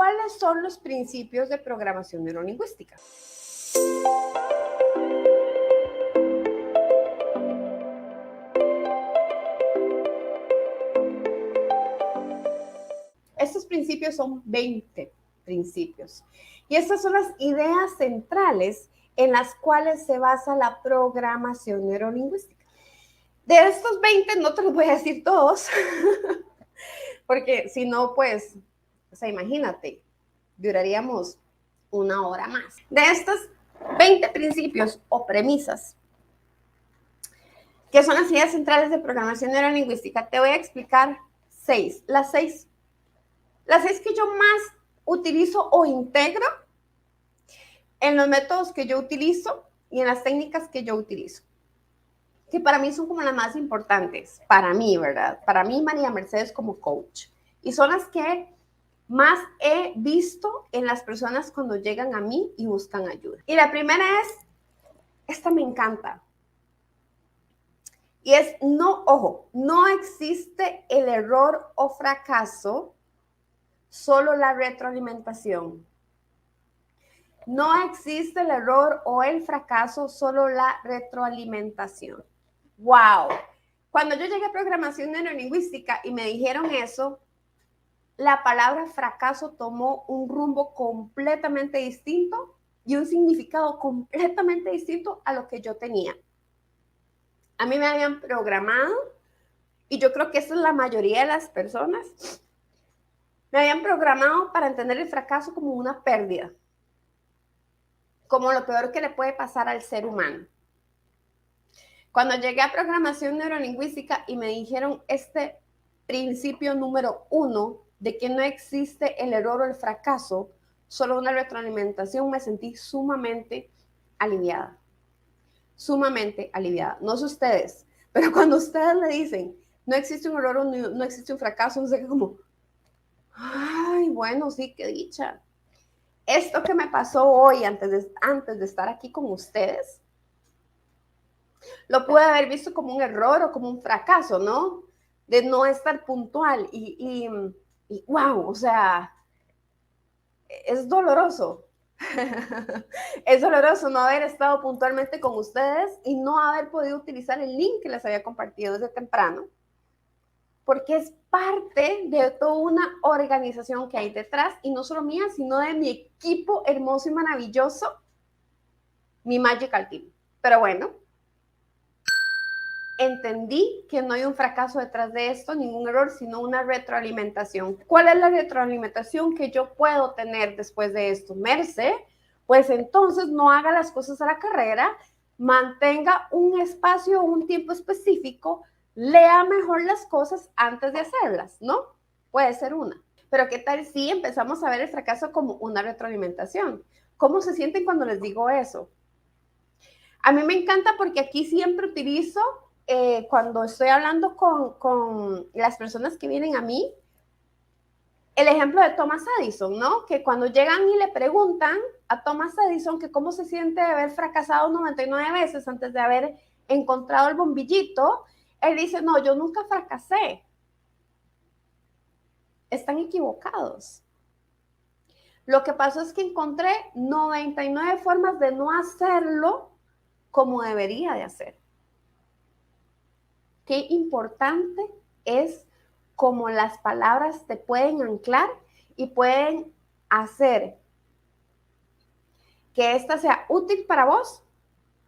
¿cuáles son los principios de programación neurolingüística? Estos principios son 20 principios. Y estas son las ideas centrales en las cuales se basa la programación neurolingüística. De estos 20 no te los voy a decir todos, porque si no, pues, o sea, imagínate, duraríamos una hora más. De estos 20 principios o premisas, que son las ideas centrales de programación neurolingüística, te voy a explicar 6. Las seis que yo más utilizo o integro en los métodos que yo utilizo y en las técnicas que yo utilizo, que para mí son como las más importantes, para mí, ¿verdad? Para mí, María Mercedes, como coach. Y son las que más he visto en las personas cuando llegan a mí y buscan ayuda. Y la primera es, esta me encanta. Y es, no existe el error o fracaso, solo la retroalimentación. No existe el error o el fracaso, solo la retroalimentación. ¡Wow! Cuando yo llegué a programación neurolingüística y me dijeron eso, la palabra fracaso tomó un rumbo completamente distinto y un significado completamente distinto a lo que yo tenía. A mí me habían programado, y yo creo que esa es la mayoría de las personas, me habían programado para entender el fracaso como una pérdida, como lo peor que le puede pasar al ser humano. Cuando llegué a programación neurolingüística y me dijeron este principio número 1 de que no existe el error o el fracaso, solo una retroalimentación, me sentí sumamente aliviada. Sumamente aliviada. No sé ustedes, pero cuando ustedes le dicen no existe un error o no existe un fracaso, no sé qué, como, ay, bueno, sí, qué dicha. Esto que me pasó hoy antes de estar aquí con ustedes, lo pude haber visto como un error o como un fracaso, ¿no? De no estar puntual y wow, o sea, es doloroso. Es doloroso no haber estado puntualmente con ustedes y no haber podido utilizar el link que les había compartido desde temprano, porque es parte de toda una organización que hay detrás, y no solo mía, sino de mi equipo hermoso y maravilloso, mi Magical Team. Pero bueno, entendí que no hay un fracaso detrás de esto, ningún error, sino una retroalimentación. ¿Cuál es la retroalimentación que yo puedo tener después de esto? Merce, pues entonces no haga las cosas a la carrera, mantenga un espacio, un tiempo específico, lea mejor las cosas antes de hacerlas, ¿no? Puede ser una. Pero ¿qué tal si empezamos a ver el fracaso como una retroalimentación? ¿Cómo se sienten cuando les digo eso? A mí me encanta porque aquí siempre utilizo, cuando estoy hablando con las personas que vienen a mí, el ejemplo de Thomas Edison, ¿no? Que cuando llegan y le preguntan a Thomas Edison que cómo se siente de haber fracasado 99 veces antes de haber encontrado el bombillito, él dice, no, yo nunca fracasé. Están equivocados. Lo que pasó es que encontré 99 formas de no hacerlo como debería de hacer. Qué importante es cómo las palabras te pueden anclar y pueden hacer que esta sea útil para vos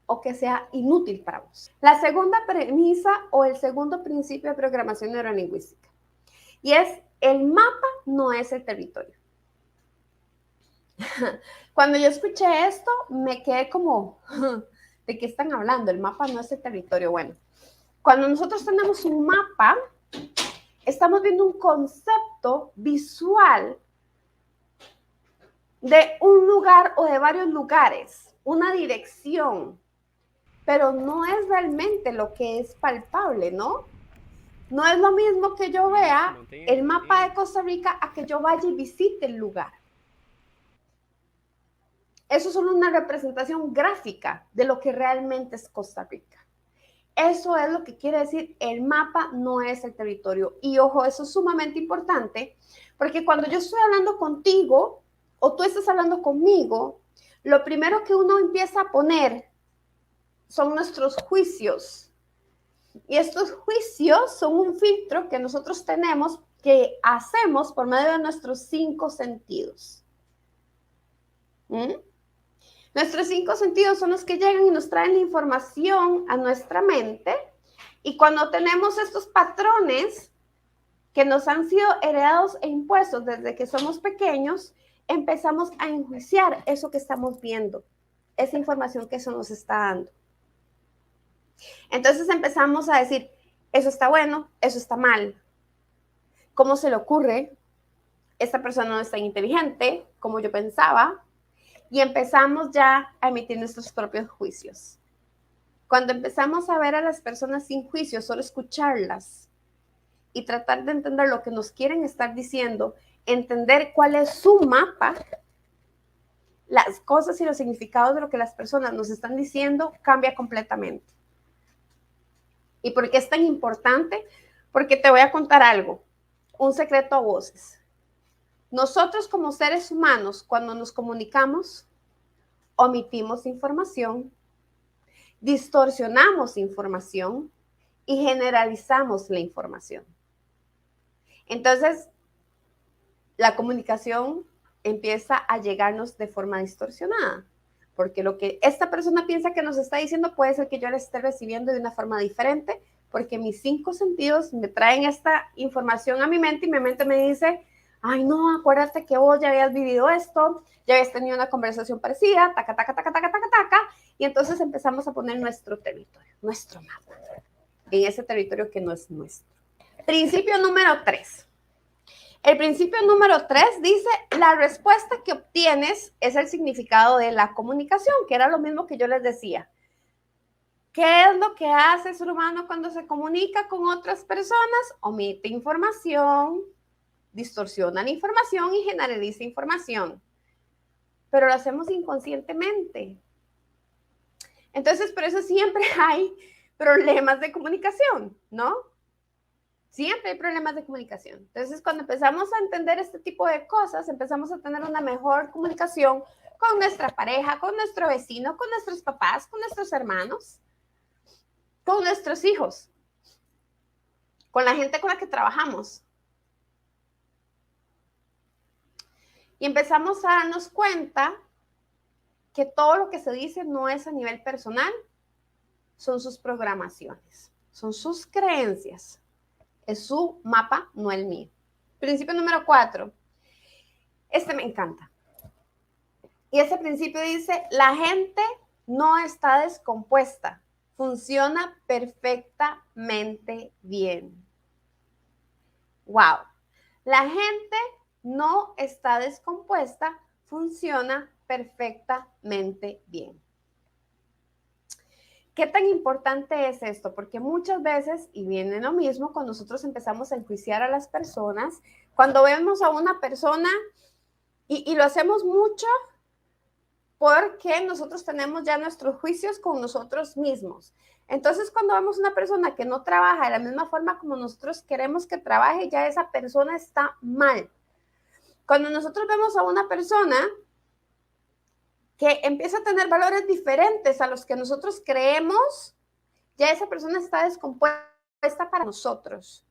o que sea inútil para vos. La segunda premisa o el segundo principio de programación neurolingüística, y es: el mapa no es el territorio. Cuando yo escuché esto, me quedé como, ¿de qué están hablando? El mapa no es el territorio. Bueno, cuando nosotros tenemos un mapa, estamos viendo un concepto visual de un lugar o de varios lugares, una dirección, pero no es realmente lo que es palpable, ¿no? No es lo mismo que yo vea el mapa de Costa Rica a que yo vaya y visite el lugar. Eso es solo una representación gráfica de lo que realmente es Costa Rica. Eso es lo que quiere decir: el mapa no es el territorio. Y ojo, eso es sumamente importante, Porque cuando yo estoy hablando contigo o tú estás hablando conmigo, lo primero que uno empieza a poner son nuestros juicios. Y estos juicios son un filtro que nosotros tenemos, que hacemos por medio de nuestros 5 sentidos. ¿Mm? Nuestros 5 sentidos son los que llegan y nos traen la información a nuestra mente. Y cuando tenemos estos patrones que nos han sido heredados e impuestos desde que somos pequeños, empezamos a enjuiciar eso que estamos viendo, esa información que eso nos está dando. Entonces empezamos a decir, eso está bueno, eso está mal. ¿Cómo se le ocurre? Esta persona no es tan inteligente como yo pensaba. Y empezamos ya a emitir nuestros propios juicios. Cuando empezamos a ver a las personas sin juicio, solo escucharlas y tratar de entender lo que nos quieren estar diciendo, entender cuál es su mapa, las cosas y los significados de lo que las personas nos están diciendo, cambia completamente. ¿Y por qué es tan importante? Porque te voy a contar algo, un secreto a voces. Nosotros como seres humanos, cuando nos comunicamos, omitimos información, distorsionamos información y generalizamos la información. Entonces, la comunicación empieza a llegarnos de forma distorsionada, porque lo que esta persona piensa que nos está diciendo puede ser que yo la esté recibiendo de una forma diferente, porque mis 5 sentidos me traen esta información a mi mente y mi mente me dice, ay no, acuérdate que vos ya habías vivido esto, ya habías tenido una conversación parecida, taca, taca, taca, taca, taca, taca, y entonces empezamos a poner nuestro territorio, nuestro mapa, en ese territorio que no es nuestro. Principio número 3. El principio número 3 dice, la respuesta que obtienes es el significado de la comunicación, que era lo mismo que yo les decía. ¿Qué es lo que hace el ser humano cuando se comunica con otras personas? Omite información, distorsiona la información y generaliza información. Pero lo hacemos inconscientemente. Entonces, por eso siempre hay problemas de comunicación, ¿no? Siempre hay problemas de comunicación. Entonces, cuando empezamos a entender este tipo de cosas, empezamos a tener una mejor comunicación con nuestra pareja, con nuestro vecino, con nuestros papás, con nuestros hermanos, con nuestros hijos, con la gente con la que trabajamos. Y empezamos a darnos cuenta que todo lo que se dice no es a nivel personal, son sus programaciones, son sus creencias. Es su mapa, no el mío. Principio número 4. Este me encanta. Y ese principio dice, la gente no está descompuesta, funciona perfectamente bien. Wow. La gente no está descompuesta, funciona perfectamente bien. ¿Qué tan importante es esto? Porque muchas veces, y viene lo mismo, cuando nosotros empezamos a enjuiciar a las personas, cuando vemos a una persona, y lo hacemos mucho porque nosotros tenemos ya nuestros juicios con nosotros mismos. Entonces, cuando vemos una persona que no trabaja de la misma forma como nosotros queremos que trabaje, ya esa persona está mal. Cuando nosotros vemos a una persona que empieza a tener valores diferentes a los que nosotros creemos, ya esa persona está descompuesta para nosotros.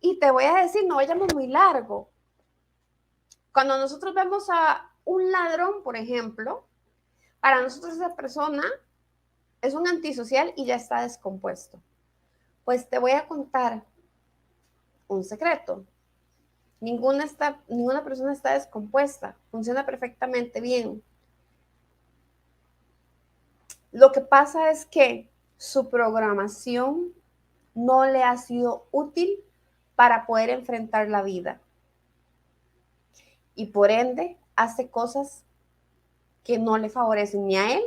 Y te voy a decir, no vayamos muy largo. Cuando nosotros vemos a un ladrón, por ejemplo, para nosotros esa persona es un antisocial y ya está descompuesto. Pues te voy a contar un secreto. Ninguna persona está descompuesta, funciona perfectamente bien. Lo que pasa es que su programación no le ha sido útil para poder enfrentar la vida. Y por ende, hace cosas que no le favorecen ni a él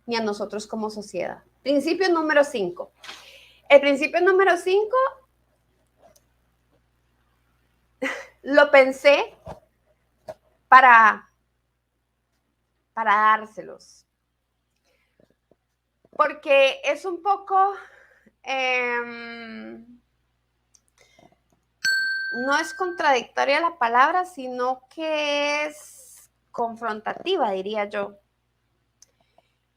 ni a nosotros como sociedad. Principio número 5. El principio número 5 lo pensé para dárselos. Porque es un poco... no es contradictoria la palabra, sino que es confrontativa, diría yo.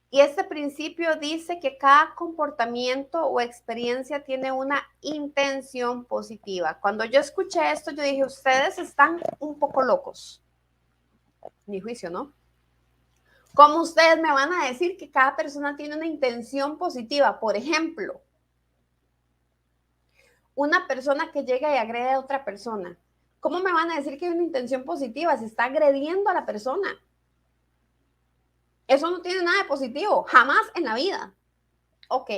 Y este principio dice que cada comportamiento o experiencia tiene una intención positiva. Cuando yo escuché esto, yo dije, ustedes están un poco locos. Mi juicio, ¿no? ¿Cómo ustedes me van a decir que cada persona tiene una intención positiva? Por ejemplo, una persona que llega y agrede a otra persona. ¿Cómo me van a decir que hay una intención positiva si está agrediendo a la persona? Eso no tiene nada de positivo, jamás en la vida. Ok.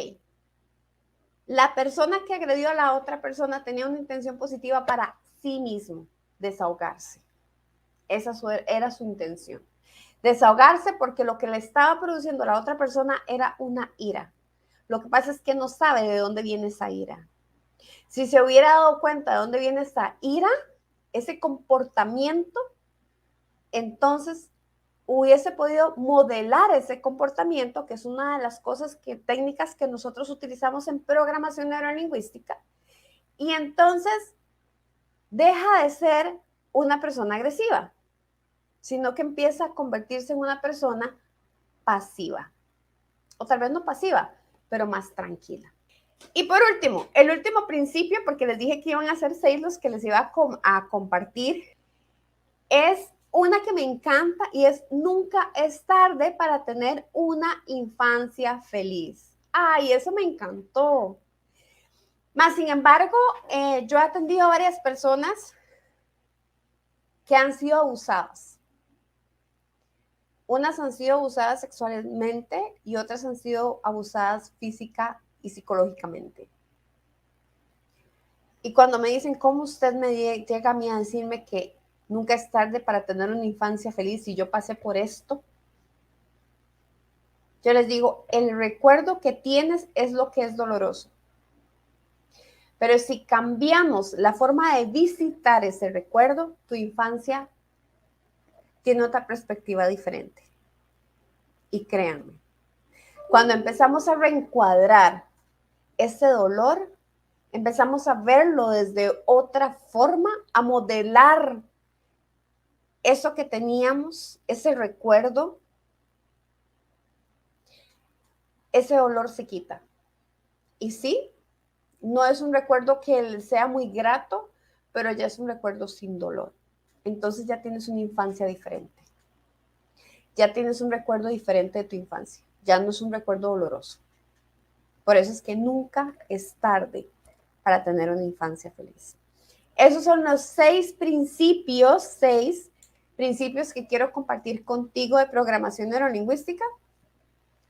La persona que agredió a la otra persona tenía una intención positiva para sí mismo, desahogarse. Esa era su intención. Desahogarse porque lo que le estaba produciendo a la otra persona era una ira. Lo que pasa es que no sabe de dónde viene esa ira. Si se hubiera dado cuenta de dónde viene esa ira, ese comportamiento, entonces hubiese podido modelar ese comportamiento, que es una de las cosas técnicas que nosotros utilizamos en programación neurolingüística, y entonces deja de ser una persona agresiva, sino que empieza a convertirse en una persona pasiva, o tal vez no pasiva, pero más tranquila. Y por último, el último principio, porque les dije que iban a ser 6 los que les iba a compartir, es una que me encanta y es: nunca es tarde para tener una infancia feliz. Ay, eso me encantó. Más sin embargo, yo he atendido a varias personas que han sido abusadas. Unas han sido abusadas sexualmente y otras han sido abusadas física y psicológicamente. Y cuando me dicen, ¿cómo usted llega a mí a decirme que nunca es tarde para tener una infancia feliz y yo pasé por esto? Yo les digo, el recuerdo que tienes es lo que es doloroso. Pero si cambiamos la forma de visitar ese recuerdo, tu infancia tiene otra perspectiva diferente. Y créanme, cuando empezamos a reencuadrar ese dolor, empezamos a verlo desde otra forma, a modelar eso que teníamos, ese recuerdo, ese dolor se quita. Y sí, no es un recuerdo que sea muy grato, pero ya es un recuerdo sin dolor. Entonces ya tienes una infancia diferente. Ya tienes un recuerdo diferente de tu infancia. Ya no es un recuerdo doloroso. Por eso es que nunca es tarde para tener una infancia feliz. Esos son los 6 principios que quiero compartir contigo de programación neurolingüística.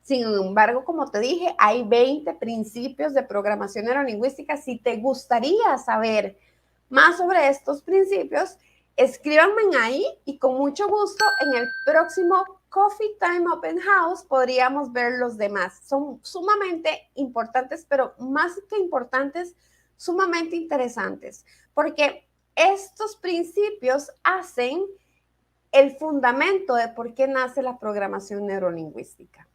Sin embargo, como te dije, hay 20 principios de programación neurolingüística. Si te gustaría saber más sobre estos principios, escríbanme ahí y con mucho gusto en el próximo Coffee Time Open House podríamos ver los demás. Son sumamente importantes, pero más que importantes, sumamente interesantes, porque estos principios hacen el fundamento de por qué nace la programación neurolingüística.